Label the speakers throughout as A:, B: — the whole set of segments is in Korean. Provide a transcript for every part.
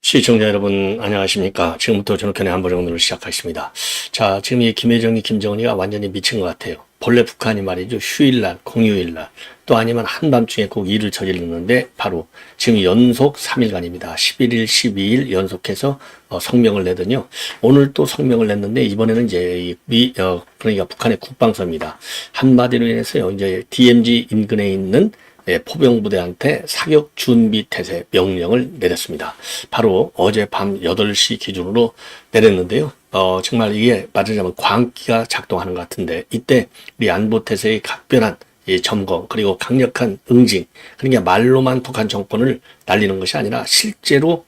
A: 시청자 여러분 안녕하십니까. 지금부터 전국현의 안보정론을 시작하겠습니다. 자, 지금 이 김여정이 김정은이가 완전히 미친 것 같아요. 본래 북한이 말이죠, 휴일날 공휴일날 또 아니면 한밤중에 꼭 일을 저지르는데 바로 지금 연속 3일간입니다 11일 12일 연속해서 성명을 내더니요, 오늘 또 성명을 냈는데 이번에는 이제 그러니까 북한의 국방서입니다. 한마디로 인해서요, 이제 DMZ 인근에 있는 포병부대한테 사격 준비 태세 명령을 내렸습니다. 바로 어젯밤 8시 기준으로 내렸는데요. 정말 이게 말하자면 광기가 작동하는 것 같은데, 이때 우리 안보태세의 각별한 점검 그리고 강력한 응징, 그러니까 말로만 북한 정권을 날리는 것이 아니라 실제로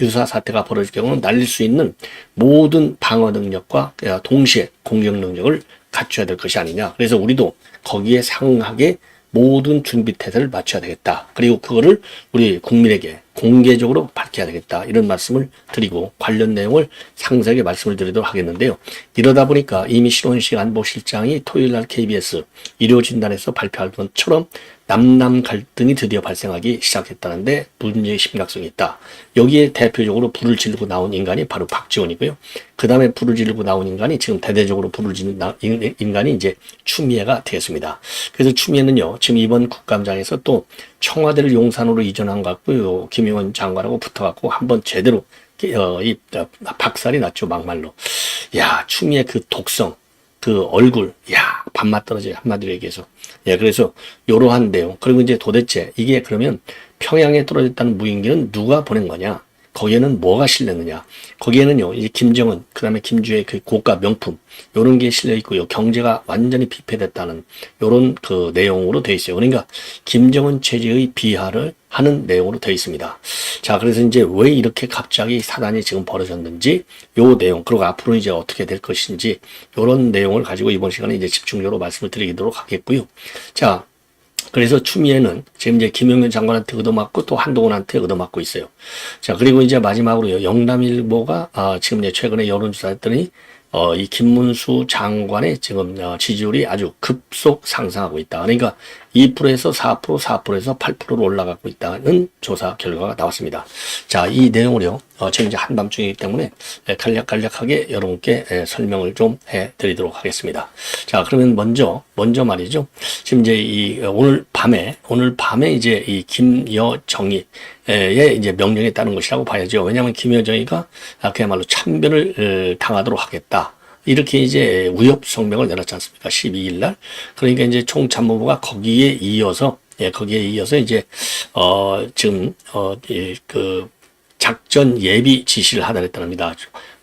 A: 유사 사태가 벌어질 경우는 날릴 수 있는 모든 방어 능력과 동시에 공격 능력을 갖춰야 될 것이 아니냐. 그래서 우리도 거기에 상응하게 모든 준비 태세를 맞춰야 되겠다. 그리고 그거를 우리 국민에게 공개적으로 밝혀야 되겠다. 이런 말씀을 드리고 관련 내용을 상세하게 말씀을 드리도록 하겠는데요. 이러다 보니까 이미 신원식 안보실장이 토요일날 KBS 의료진단에서 발표한 것처럼 남남 갈등이 드디어 발생하기 시작했다는데 문제의 심각성이 있다. 여기에 대표적으로 불을 지르고 나온 인간이 바로 박지원이고요. 그 다음에 불을 지르고 나온 인간이 지금 대대적으로 불을 지르는 인간이 이제 추미애가 되겠습니다. 그래서 추미애는요, 지금 이번 국감장에서 또 청와대를 용산으로 이전한 것 같고요, 김용원 장관하고 붙어갖고 한번 제대로 박살이 났죠, 막말로. 야, 추미애 그 독성, 그 얼굴, 야, 밥맛 떨어져요, 한마디로 얘기해서. 예, 그래서 이러한 내용. 그리고 이제 도대체 이게 그러면 평양에 떨어졌다는 무인기는 누가 보낸 거냐? 거기에는 뭐가 실렸느냐? 거기에는요, 이제 김정은, 그 다음에 김주의 그 고가 명품, 요런 게 실려 있고요. 경제가 완전히 피폐됐다는 요런 그 내용으로 되어 있어요. 그러니까 김정은 체제의 비하를 하는 내용으로 되어 있습니다. 자, 그래서 이제 왜 이렇게 갑자기 사단이 지금 벌어졌는지, 요 내용, 그리고 앞으로 이제 어떻게 될 것인지, 요런 내용을 가지고 이번 시간에 이제 집중적으로 말씀을 드리도록 하겠고요. 자, 그래서 추미애는 지금 이제 김용현 장관한테 얻어맞고 또 한동훈한테 얻어맞고 있어요. 자, 그리고 이제 마지막으로요, 영남일보가 지금 이제 최근에 여론조사했더니 이 김문수 장관의 지금 지지율이 아주 급속 상승하고 있다. 그러니까 2%에서 4%, 4%에서 8%로 올라가고 있다는 조사 결과가 나왔습니다. 자, 이 내용을요, 지금 이제 한밤중이기 때문에 간략하게 여러분께 설명을 좀 해드리도록 하겠습니다. 자, 그러면 먼저 말이죠. 지금 이제 오늘 밤에 이제 이 김여정의 이제 명령에 따른 것이라고 봐야죠. 왜냐하면 김여정이가 그야말로 참변을 당하도록 하겠다. 이렇게 이제 위협 성명을 내놨지 않습니까? 12일 날. 그러니까 이제 총참모부가 거기에 이어서 이제, 지금, 그 작전 예비 지시를 하다 그랬답니다.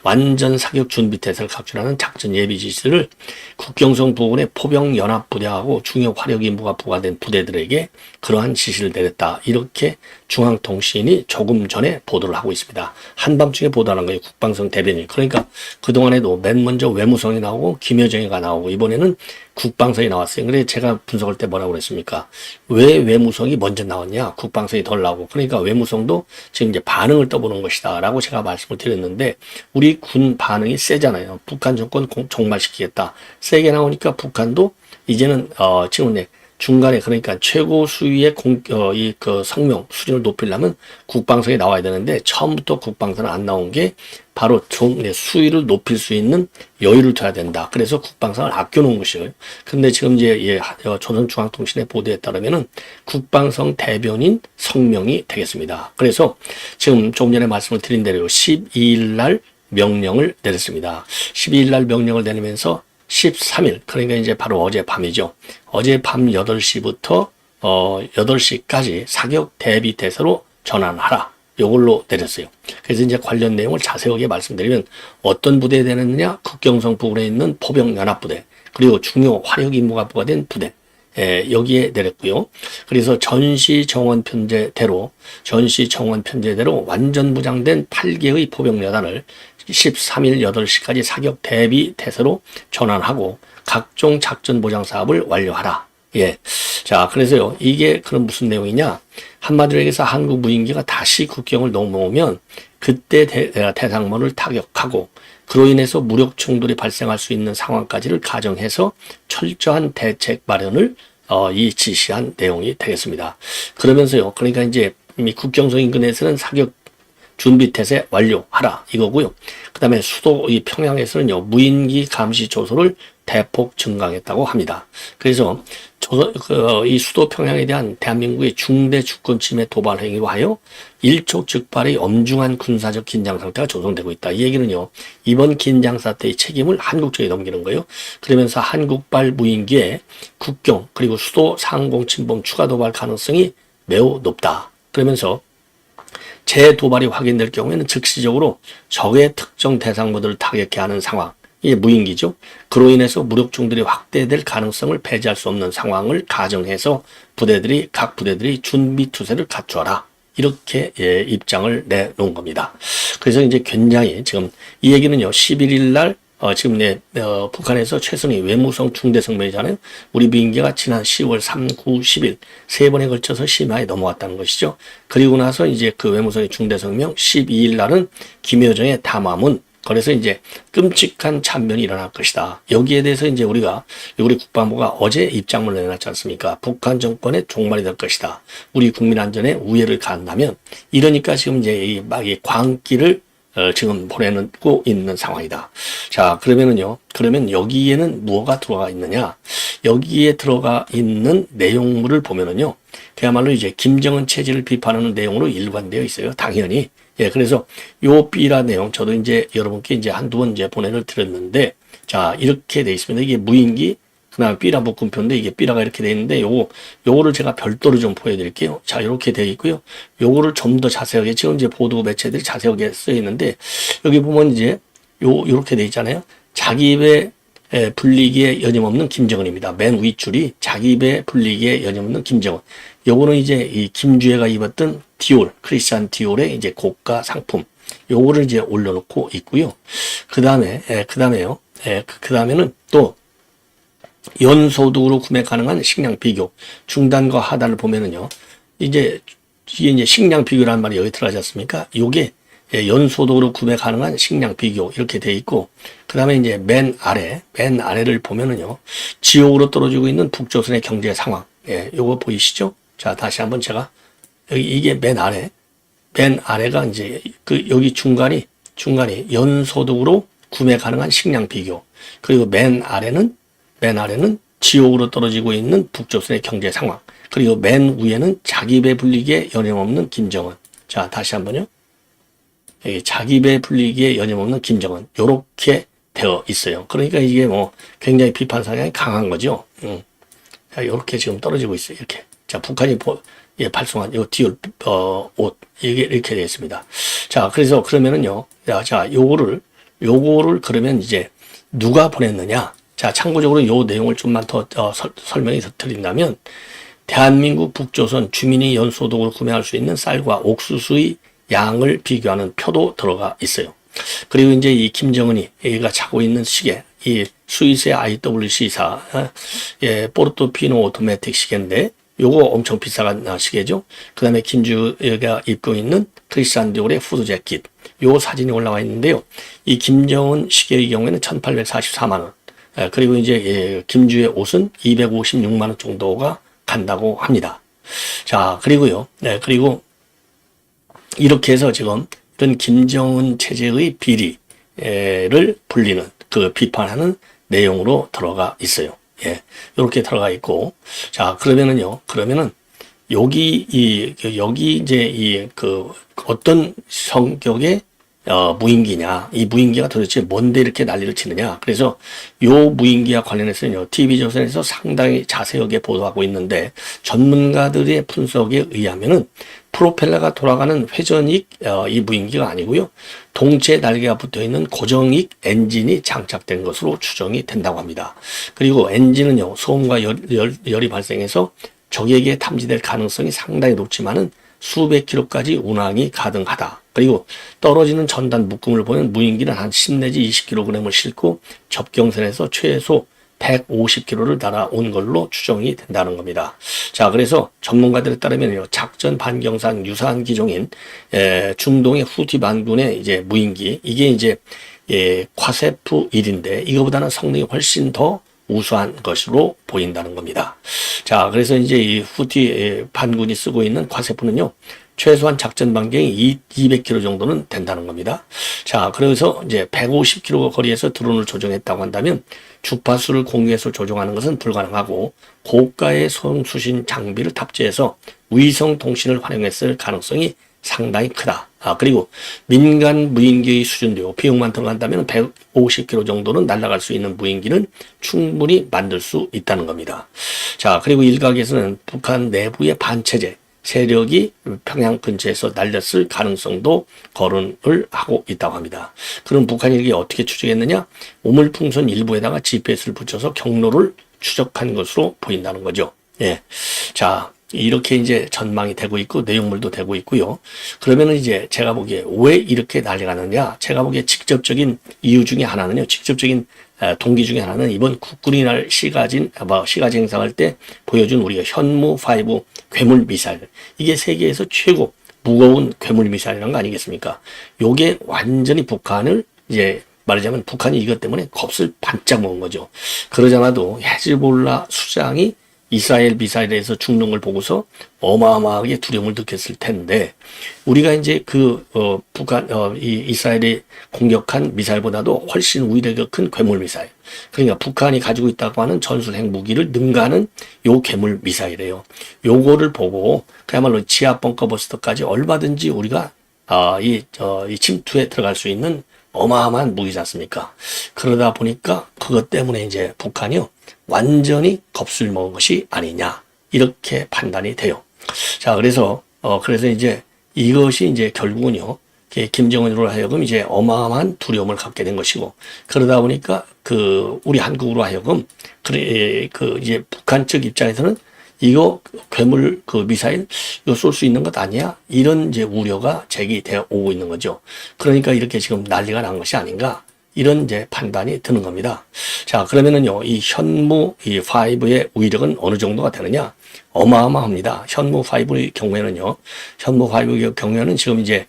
A: 완전 사격 준비 태세를 각출하는 작전 예비 지시를 국경선 부근의 포병연합부대하고 중요 화력 임무가 부과된 부대들에게 그러한 지시를 내렸다. 이렇게 중앙통신이 조금 전에 보도를 하고 있습니다. 한밤중에 보도하는 거예요, 국방성 대변인. 그러니까 그동안에도 맨 먼저 외무성이 나오고 김여정이가 나오고 이번에는 국방성이 나왔어요. 그래서 제가 분석할 때 뭐라고 그랬습니까? 왜 외무성이 먼저 나왔냐? 국방성이 덜 나오고. 그러니까 외무성도 지금 이제 반응을 떠보는 것이다 라고 제가 말씀을 드렸는데, 우리 군 반응이 세잖아요. 북한 정권 종말시키겠다. 세게 나오니까 북한도 이제는 지금 중간에, 그러니까 최고 수위의 그 성명 수준을 높이려면 국방성이 나와야 되는데, 처음부터 국방성은 안 나온 게 바로 좀 수위를 높일 수 있는 여유를 둬야 된다. 그래서 국방성을 아껴놓은 것이에요. 근데 지금 이제 조선중앙통신의 보도에 따르면은 국방성 대변인 성명이 되겠습니다. 그래서 지금 조금 전에 말씀을 드린 대로 12일 날 명령을 내렸습니다. 12일 날 명령을 내리면서 13일, 그러니까 이제 바로 어젯밤이죠. 어젯밤 8시부터 8시까지 사격 대비 태세로 전환하라. 요걸로 내렸어요. 그래서 이제 관련 내용을 자세하게 말씀드리면, 어떤 부대에 내렸느냐? 국경선 부근에 있는 포병연합부대, 그리고 중요 화력 임무가 부과된 부대, 여기에 내렸고요. 그래서 전시정원 편제대로 완전 무장된 8개의 포병여단을 13일 8시까지 사격 대비 태세로 전환하고 각종 작전 보장 사업을 완료하라. 예. 자, 그래서요, 이게 그럼 무슨 내용이냐? 한마디로 얘기해서 한국 무인기가 다시 국경을 넘어오면 그때 대상모를 타격하고 그로 인해서 무력 충돌이 발생할 수 있는 상황까지를 가정해서 철저한 대책 마련을 이 지시한 내용이 되겠습니다. 그러면서요, 그러니까 이제 이미 국경선 인근에서는 사격 준비 태세 완료하라 이거고요. 그 다음에 수도 이 평양에서는요 무인기 감시 조소를 대폭 증강했다고 합니다. 그래서 이 수도 평양에 대한 대한민국의 중대 주권 침해 도발 행위로 하여 일촉즉발의 엄중한 군사적 긴장 상태가 조성되고 있다. 이 얘기는요 이번 긴장 사태의 책임을 한국 쪽에 넘기는 거예요. 그러면서 한국발 무인기의 국경 그리고 수도 상공 침범 추가 도발 가능성이 매우 높다. 그러면서 재도발이 확인될 경우에는 즉시적으로 적의 특정 대상모들을 타격해야 하는 상황, 이게 무인기죠. 그로 인해서 무력 충돌이 확대될 가능성을 배제할 수 없는 상황을 가정해서 각 부대들이 준비 투세를 갖추어라. 이렇게 입장을 내놓은 겁니다. 그래서 이제 굉장히 지금 이 얘기는요, 11일 날 지금 북한에서 최선희 외무성 중대성명이잖아요. 우리 비행기가 지난 10월 3, 9, 10일 세 번에 걸쳐서 심야에 넘어왔다는 것이죠. 그리고 나서 이제 그 외무성의 중대성명 12일 날은 김여정의 담화문 그래서 이제 끔찍한 참변이 일어날 것이다. 여기에 대해서 이제 우리 국방부가 어제 입장문을 내놨지 않습니까? 북한 정권의 종말이 될 것이다. 우리 국민 안전에 우회를 가한다면 이러니까 지금 이제 이 광기를 지금 보내고 있는 상황이다. 자, 그러면 여기에는 뭐가 들어가 있느냐? 여기에 들어가 있는 내용물을 보면은요, 그야말로 이제 김정은 체제를 비판하는 내용으로 일관되어 있어요. 당연히. 예, 그래서 요 삐라 내용, 저도 이제 여러분께 이제 한두 번 이제 보내를 드렸는데, 자, 이렇게 돼 있습니다. 이게 무인기, 그 다음에 삐라 묶음표인데 이게 삐라가 이렇게 돼 있는데 요거를 제가 별도로 좀 보여드릴게요. 자, 이렇게 돼 있고요. 요거를 좀 더 자세하게 지금 이제 보도 매체들이 자세하게 써 있는데 여기 보면 이제 요렇게 돼 있잖아요. 자기 입에 불리기에 여념없는 김정은입니다. 맨 윗줄이 자기 입에 불리기에 여념없는 김정은. 요거는 이제 이 김주애가 입었던 디올, 크리스찬 디올의 이제 고가 상품. 요거를 이제 올려놓고 있고요. 그 다음에는 또 연소득으로 구매 가능한 식량 비교 중단과 하단을 보면은요 이게 이제 식량 비교라는 말이 여기 들어가지 않습니까? 요게 연소득으로 구매 가능한 식량 비교 이렇게 돼 있고 그 다음에 이제 맨 아래를 보면은요 지옥으로 떨어지고 있는 북조선의 경제 상황 요거 보이시죠? 자 다시 한번 제가 이게 맨 아래가 이제 여기 중간이 연소득으로 구매 가능한 식량 비교 그리고 맨 아래는 지옥으로 떨어지고 있는 북조선의 경제 상황. 그리고 맨 위에는 자기 배 불리기에 여념없는 김정은. 자, 다시 한번요. 여기 자기 배 불리기에 여념없는 김정은. 요렇게 되어 있어요. 그러니까 이게 뭐 굉장히 비판 성향이 강한 거죠. 자, 요렇게 지금 떨어지고 있어요. 이렇게. 자, 북한이 발송한 요 디올 옷 이게 이렇게 되어 있습니다. 자, 그래서 그러면은요. 자, 요거를 그러면 이제 누가 보냈느냐? 자, 참고적으로 이 내용을 좀만 더 설명해서 드린다면 대한민국 북조선 주민이 연소득으로 구매할 수 있는 쌀과 옥수수의 양을 비교하는 표도 들어가 있어요. 그리고 이제 이 김정은이 얘가 차고 있는 시계, 이 스위스의 IWC사, 포르토피노 오토매틱 시계인데 요거 엄청 비싼 시계죠. 그 다음에 김주애가 입고 있는 크리스찬 디올의 후드 재킷, 요 사진이 올라와 있는데요. 이 김정은 시계의 경우에는 1844만 원. 그리고 이제 김주의 옷은 256만 원 정도가 간다고 합니다. 자, 그리고요. 그리고 이렇게 해서 지금 이런 김정은 체제의 비리를 불리는 비판하는 내용으로 들어가 있어요. 예. 이렇게 들어가 있고. 자, 그러면은 여기 이제 어떤 성격의 무인기냐, 이 무인기가 도대체 뭔데 이렇게 난리를 치느냐. 그래서 요 무인기와 관련해서는요, TV조선에서 상당히 자세하게 보도하고 있는데, 전문가들의 분석에 의하면은, 프로펠러가 돌아가는 회전익, 이 무인기가 아니고요, 동체 날개가 붙어 있는 고정익 엔진이 장착된 것으로 추정이 된다고 합니다. 그리고 엔진은요, 소음과 열이 발생해서 적에게 탐지될 가능성이 상당히 높지만은, 수백 킬로까지 운항이 가능하다. 그리고 떨어지는 전단 묶음을 보면 무인기는 한 10 내지 20kg을 싣고 접경선에서 최소 150km를 날아온 걸로 추정이 된다는 겁니다. 자, 그래서 전문가들에 따르면요, 작전 반경상 유사한 기종인 중동의 후티 반군의 이제 무인기, 이게 이제 과세프 1인데 이거보다는 성능이 훨씬 더 우수한 것으로 보인다는 겁니다. 자, 그래서 이제 이 후티 반군이 쓰고 있는 과세프는요, 최소한 작전 반경이 200km 정도는 된다는 겁니다. 자, 그래서 이제 150km 거리에서 드론을 조종했다고 한다면 주파수를 공유해서 조종하는 것은 불가능하고 고가의 송수신 장비를 탑재해서 위성 통신을 활용했을 가능성이 상당히 크다. 그리고 민간 무인기 수준도 비용만 들어간다면 150km 정도는 날아갈 수 있는 무인기는 충분히 만들 수 있다는 겁니다. 자, 그리고 일각에서는 북한 내부의 반체제 세력이 평양 근처에서 날렸을 가능성도 거론을 하고 있다고 합니다. 그럼 북한이 이게 어떻게 추적했느냐? 오물풍선 일부에다가 GPS를 붙여서 경로를 추적한 것으로 보인다는 거죠. 예. 자, 이렇게 이제 전망이 되고 있고 내용물도 되고 있고요. 그러면은 이제 제가 보기에 왜 이렇게 난리가 났느냐? 제가 보기에 직접적인 이유 중에 하나는요. 직접적인 동기 중에 하나는 이번 국군이날 시가진 행사할 때 보여준 우리가 현무5 괴물 미사일. 이게 세계에서 최고 무거운 괴물 미사일이라는 거 아니겠습니까? 요게 완전히 북한을 이제 말하자면 북한이 이것 때문에 겁을 반짝 먹은 거죠. 그러잖아도 헤즈볼라 수장이 이스라엘 미사일에서 죽는 걸 보고서 어마어마하게 두려움을 느꼈을 텐데, 우리가 이제 이 이스라엘이 공격한 미사일보다도 훨씬 위력이 큰 괴물 미사일. 그러니까 북한이 가지고 있다고 하는 전술핵 무기를 능가하는 요 괴물 미사일이에요. 요거를 보고 그야말로 지하 벙커버스터까지 얼마든지 우리가 이 침투에 들어갈 수 있는 어마어마한 무기지 않습니까? 그러다 보니까 그것 때문에 이제 북한이요, 완전히 겁을 먹은 것이 아니냐, 이렇게 판단이 돼요. 자, 그래서 이제 이것이 이제 결국은요, 김정은으로 하여금 이제 어마어마한 두려움을 갖게 된 것이고, 그러다 보니까 우리 한국으로 하여금 이제 북한 측 입장에서는 이거 괴물 미사일 이거 쏠 수 있는 것 아니야? 이런 이제 우려가 제기되어 오고 있는 거죠. 그러니까 이렇게 지금 난리가 난 것이 아닌가, 이런 이제 판단이 드는 겁니다. 자, 그러면은요, 이 현무 5의 위력은 어느 정도가 되느냐? 어마어마합니다. 현무 5의 경우에는요, 현무 5의 경우에는 지금 이제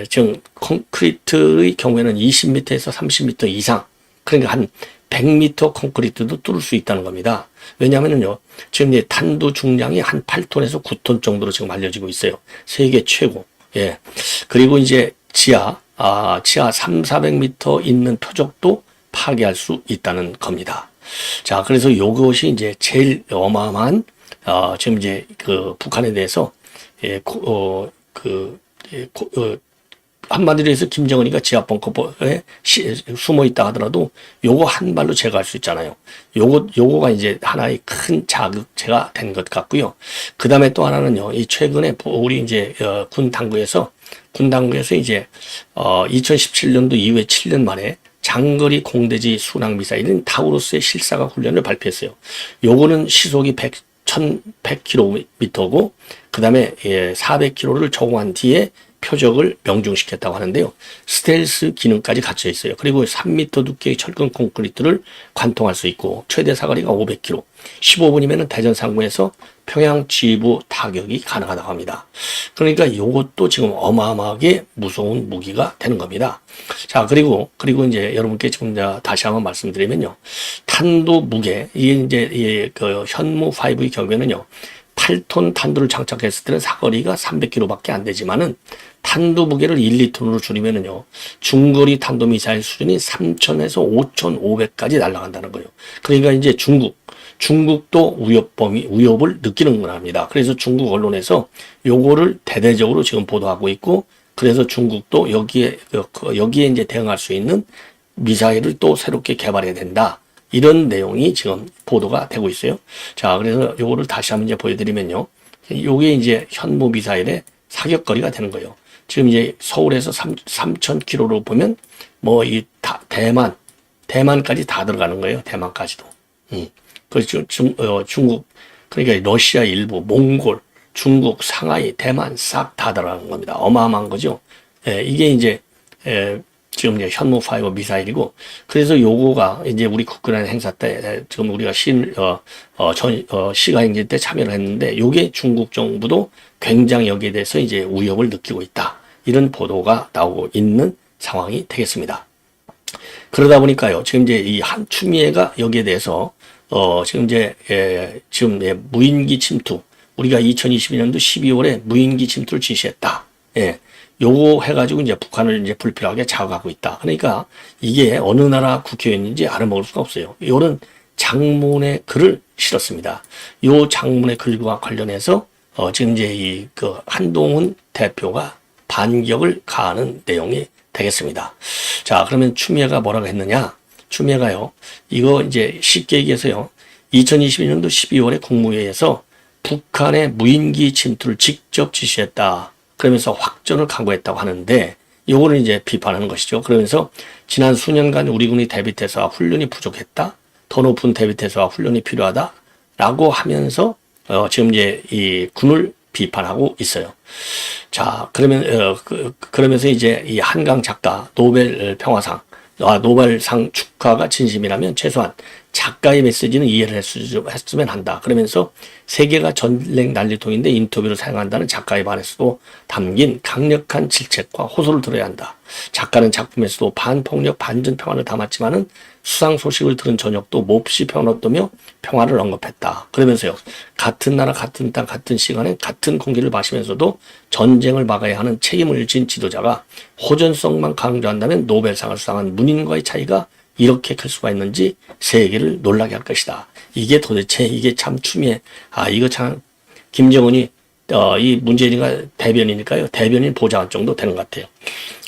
A: 지금 콘크리트의 경우에는 20m에서 30m 이상, 그러니까 한 100m 콘크리트도 뚫을 수 있다는 겁니다. 왜냐하면요, 지금 이제 탄두 중량이 한 8톤에서 9톤 정도로 지금 알려지고 있어요. 세계 최고. 예. 그리고 이제 지하 300~400m 있는 표적도 파괴할 수 있다는 겁니다. 자, 그래서 요것이 이제 제일 어마어마한, 지금 이제 북한에 대해서, 한마디로 해서 김정은이가 지하 벙커에 숨어 있다 하더라도 요거 한 발로 제거할 수 있잖아요. 요거가 이제 하나의 큰 자극제가 된 것 같고요. 그 다음에 또 하나는요, 이 최근에 우리 이제 군 당국에서 이제 2017년도 이후에 7년 만에 장거리 공대지 순항 미사일인 타우루스의 실사각 훈련을 발표했어요. 요거는 시속이 1100km고, 그 다음에 400km를 적용한 뒤에 표적을 명중시켰다고 하는데요. 스텔스 기능까지 갖춰 있어요. 그리고 3m 두께의 철근 콘크리트를 관통할 수 있고, 최대 사거리가 500km, 15분이면 대전 상공에서 평양 지부 타격이 가능하다고 합니다. 그러니까 이것도 지금 어마어마하게 무서운 무기가 되는 겁니다. 자, 그리고 이제 여러분께 지금 다시 한번 말씀드리면요, 탄도 무게, 이게 이제 현무 5의 경우에는요, 8톤 탄두를 장착했을 때는 사거리가 300km밖에 안 되지만은 탄두 무게를 1, 2톤으로 줄이면은요, 중거리 탄도 미사일 수준이 3,000에서 5,500까지 날아간다는 거예요. 그러니까 이제 중국도 위협을 느끼는 겁니다. 그래서 중국 언론에서 요거를 대대적으로 지금 보도하고 있고, 그래서 중국도 여기에 이제 대응할 수 있는 미사일을 또 새롭게 개발해야 된다, 이런 내용이 지금 보도가 되고 있어요. 자, 그래서 요거를 다시 한번 이제 보여드리면요, 요게 이제 현무 미사일의 사격거리가 되는 거예요. 지금 이제 서울에서 3,000km로 보면 대만까지 다 들어가는 거예요. 대만까지도. 그렇죠. 중국, 그러니까 러시아 일부, 몽골, 중국, 상하이, 대만 싹 다 들어가는 겁니다. 어마어마한 거죠. 이게 이제 지금 이제 현무 5 미사일이고, 그래서 요거가 이제 우리 국군의 행사 때 지금 우리가 시가행진 때 참여를 했는데, 요게 중국 정부도 굉장히 여기에 대해서 이제 위협을 느끼고 있다, 이런 보도가 나오고 있는 상황이 되겠습니다. 그러다 보니까요, 지금 이제 이 추미애가 여기에 대해서 지금 이제 무인기 침투, 우리가 2022년도 12월에 무인기 침투를 지시했다. 요거 해가지고 이제 북한을 이제 불필요하게 자극하고 있다. 그러니까 이게 어느 나라 국회의원인지 알아먹을 수가 없어요. 요런 장문의 글을 실었습니다. 요 장문의 글과 관련해서 지금 이제 한동훈 대표가 반격을 가하는 내용이 되겠습니다. 자, 그러면 추미애가 뭐라고 했느냐? 추미애가요, 이거 이제 쉽게 얘기해서요, 2022년도 12월에 국무회의에서 북한의 무인기 침투를 직접 지시했다, 그러면서 확전을 강구했다고 하는데, 요거를 이제 비판하는 것이죠. 그러면서 지난 수년간 우리 군이 대비태세와 훈련이 부족했다, 더 높은 대비태세와 훈련이 필요하다라고 하면서 지금 이제 이 군을 비판하고 있어요. 자, 그러면서 이제 이 한강 작가 노벨 평화상, 노벨상 축하가 진심이라면 최소한 작가의 메시지는 이해를 했으면 한다. 그러면서 세계가 전쟁 난리통인데 인터뷰를 사용한다는 작가의 말에서도 담긴 강력한 질책과 호소를 들어야 한다. 작가는 작품에서도 반폭력, 반전평화를 담았지만은 수상 소식을 들은 저녁도 몹시 평화롭다며 평화를 언급했다. 그러면서요, 같은 나라, 같은 땅, 같은 시간에 같은 공기를 마시면서도 전쟁을 막아야 하는 책임을 진 지도자가 호전성만 강조한다면 노벨상을 수상한 문인과의 차이가 이렇게 클 수가 있는지 세계를 놀라게 할 것이다. 이게 도대체, 이게 참 추미애, 이거 참 김정은이 이 문재인이가 대변이니까요, 대변인 보좌관 정도 되는 것 같아요.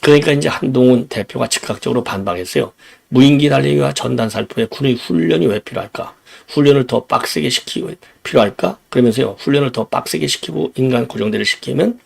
A: 그러니까 이제 한동훈 대표가 즉각적으로 반박했어요. 무인기 달리기와 전단 살포에 군의 훈련이 왜 필요할까? 훈련을 더 빡세게 시키고 필요할까? 그러면서요, 훈련을 더 빡세게 시키고 인간 고정대를 시키면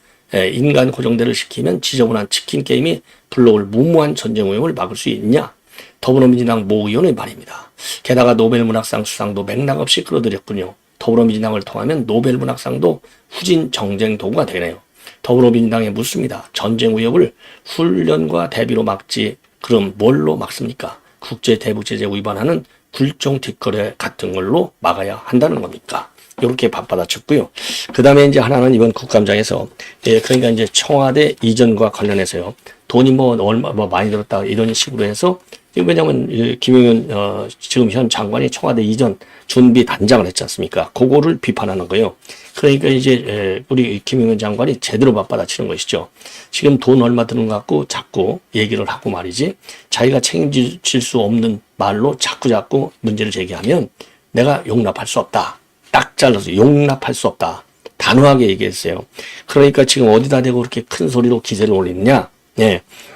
A: 지저분한 치킨 게임이 불러올 무모한 전쟁 위험을 막을 수 있냐? 더불어민주당 모 의원의 말입니다. 게다가 노벨문학상 수상도 맥락 없이 끌어들였군요. 더불어민주당을 통하면 노벨문학상도 후진 정쟁 도구가 되네요. 더불어민주당에 묻습니다. 전쟁 위협을 훈련과 대비로 막지, 그럼 뭘로 막습니까? 국제대북제재 위반하는 굴종 뒷거래 같은 걸로 막아야 한다는 겁니까? 이렇게 바빠다쳤고요. 그 다음에 이제 하나는 이번 국감장에서, 그러니까 이제 청와대 이전과 관련해서요, 돈이 얼마 많이 들었다, 이런 식으로 해서, 왜냐면 김용현 지금 현 장관이 청와대 이전 준비 단장을 했지 않습니까? 그거를 비판하는 거예요. 그러니까 이제 우리 김용현 장관이 제대로 맞받아치는 것이죠. 지금 돈 얼마 드는 것 같고 자꾸 얘기를 하고 말이지, 자기가 책임질 수 없는 말로 자꾸 문제를 제기하면 내가 용납할 수 없다. 딱 잘라서 용납할 수 없다, 단호하게 얘기했어요. 그러니까 지금 어디다 대고 그렇게 큰 소리로 기세를 올리느냐?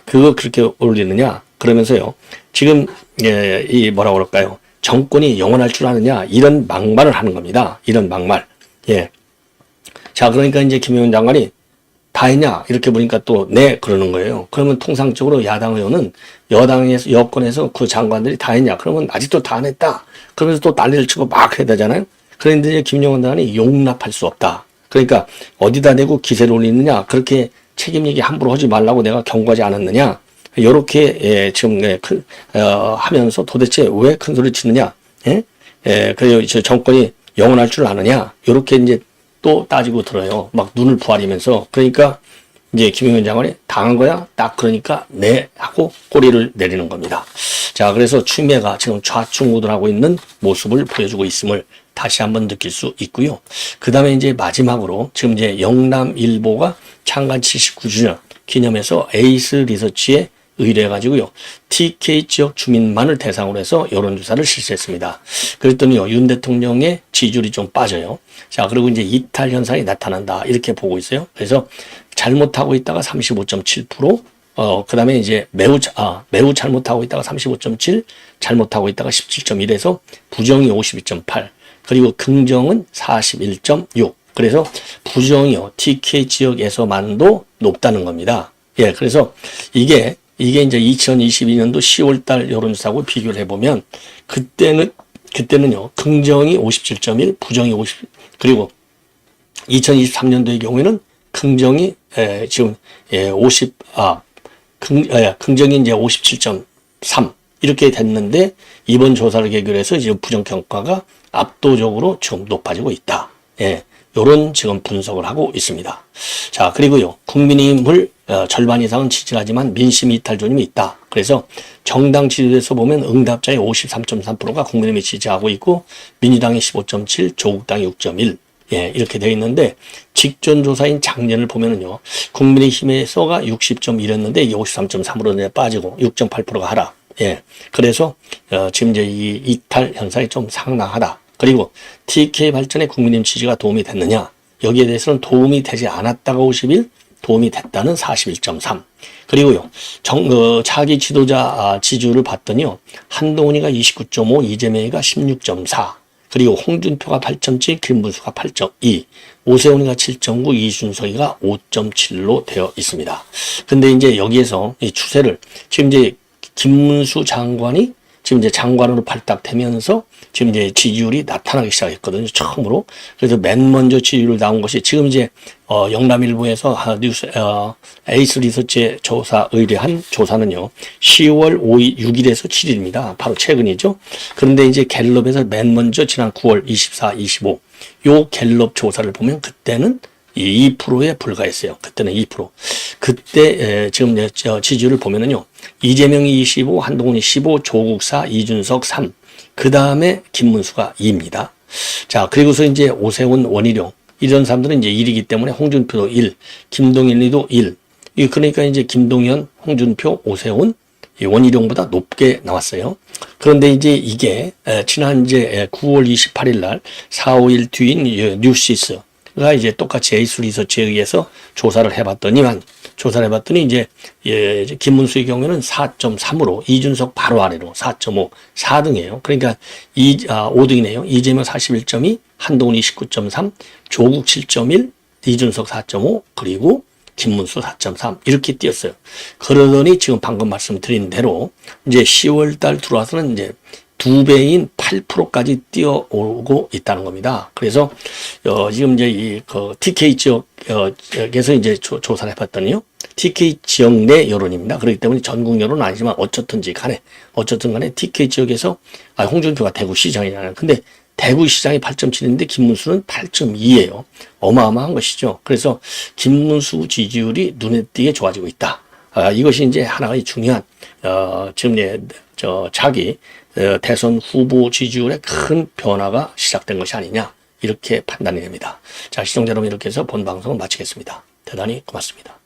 A: 그거 그렇게 올리느냐? 그러면서요, 지금 이 뭐라고 그럴까요? 정권이 영원할 줄 아느냐? 이런 막말을 하는 겁니다. 이런 막말. 자, 그러니까 이제 김용현 장관이 다 했냐? 이렇게 보니까 또 네, 그러는 거예요. 그러면 통상적으로 야당 의원은 여권에서 그 장관들이 다 했냐? 그러면 아직도 다 안 했다, 그러면서 또 난리를 치고 막 해야 되잖아요. 그런데 이제 김용현 장관이 용납할 수 없다. 그러니까 어디다 대고 기세를 올리느냐? 그렇게 책임 얘기 함부로 하지 말라고 내가 경고하지 않았느냐? 요렇게 지금 하면서 도대체 왜 큰 소리 치느냐? 그래서 정권이 영원할 줄 아느냐? 요렇게 이제 또 따지고 들어요. 막 눈을 부아리면서. 그러니까 이제 김용현 장관이 당한 거야? 딱 그러니까 네 하고 꼬리를 내리는 겁니다. 자, 그래서 추미애가 지금 좌충우돌하고 있는 모습을 보여주고 있음을 다시 한번 느낄 수 있고요. 그 다음에 이제 마지막으로 지금 이제 영남일보가 창간 79주년 기념해서 에이스 리서치에 의뢰해가지고요, TK 지역 주민만을 대상으로 해서 여론조사를 실시했습니다. 그랬더니요, 윤 대통령의 지지율이 좀 빠져요. 자, 그리고 이제 이탈 현상이 나타난다, 이렇게 보고 있어요. 그래서 잘못하고 있다가 35.7%, 그 다음에 이제 매우 잘못하고 있다가 35.7, 잘못하고 있다가 17.1에서 부정이 52.8, 그리고 긍정은 41.6. 그래서 부정이요, TK 지역에서만도 높다는 겁니다. 그래서 이게 이제 2022년도 10월달 여론조사하고 비교를 해보면, 그때는요, 긍정이 57.1, 부정이 50, 그리고 2023년도의 경우에는 긍정이 지금 긍정이 이제 57.3 이렇게 됐는데 이번 조사를 계기로 해서 이제 부정평가가 압도적으로 지금 높아지고 있다. 예. 요런 지금 분석을 하고 있습니다. 자, 그리고요. 국민의힘을 절반 이상은 지지하지만 민심 이탈 조짐이 있다. 그래서 정당 지지율에서 보면 응답자의 53.3%가 국민의힘이 지지하고 있고 민주당이 15.7, 조국당이 6.1 예, 이렇게 되어 있는데 직전 조사인 작년을 보면은요. 국민의힘에서가 60.1였는데 이게 53.3으로 빠지고 6.8%가 하락. 예. 그래서 지금 이제 이 이탈 현상이 좀 상당하다. 그리고 TK 발전에 국민의힘 지지가 도움이 됐느냐? 여기에 대해서는 도움이 되지 않았다가 51, 도움이 됐다는 41.3. 그리고요, 차기 지도자 지지율을 봤더니요, 한동훈이가 29.5, 이재명이가 16.4. 그리고 홍준표가 8.7, 김문수가 8.2, 오세훈이가 7.9, 이준석이가 5.7로 되어 있습니다. 근데 이제 여기에서 이 추세를 지금 이제 김문수 장관이 지금 이제 장관으로 발탁되면서 지금 이제 지지율이 나타나기 시작했거든요. 처음으로. 그래서 맨 먼저 지지율 나온 것이 지금 이제 영남일보에서 에이스 리서치에 조사 의뢰한 조사는요. 10월 5일, 6일에서 7일입니다. 바로 최근이죠. 그런데 이제 갤럽에서 맨 먼저 지난 9월 24, 25 요 갤럽 조사를 보면 그때는 2%에 불과했어요. 그때는 2%. 그때 지금 지지율을 보면은요. 이재명이 25, 한동훈이 15, 조국 4, 이준석 3. 그 다음에 김문수가 2입니다. 자, 그리고서 이제 오세훈, 원희룡 이런 사람들은 이제 1이기 때문에 홍준표도 1, 김동연이도 1. 그러니까 이제 김동연, 홍준표, 오세훈, 원희룡보다 높게 나왔어요. 그런데 이제 이게 지난 이제 9월 28일 날 4, 5일 뒤인 뉴시스가 이제 똑같이 에이스 리서치에 의해서 조사를 해봤더니 이제 김문수의 경우에는 4.3으로 이준석 바로 아래로 4.5, 4등이에요. 그러니까 5등이네요. 이재명 41.2, 한동훈이 19.3, 조국 7.1, 이준석 4.5, 그리고 김문수 4.3 이렇게 뛰었어요. 그러더니 지금 방금 말씀드린 대로 이제 10월 달 들어와서는 이제 2배인 8%까지 뛰어오고 있다는 겁니다. 그래서 지금 이제 TK 지역에서 이제 조사를 해봤더니요. TK 지역 내 여론입니다. 그렇기 때문에 전국 여론은 아니지만 어쨌든 간에 TK 지역에서 홍준표가 대구시장이잖아요. 근데 대구시장이 8.7인데 김문수는 8.2예요. 어마어마한 것이죠. 그래서 김문수 지지율이 눈에 띄게 좋아지고 있다. 이것이 이제 하나의 중요한 지금 차기 대선 후보 지지율에 큰 변화가 시작된 것이 아니냐 이렇게 판단이 됩니다. 자, 시청자 여러분 이렇게 해서 본 방송을 마치겠습니다. 대단히 고맙습니다.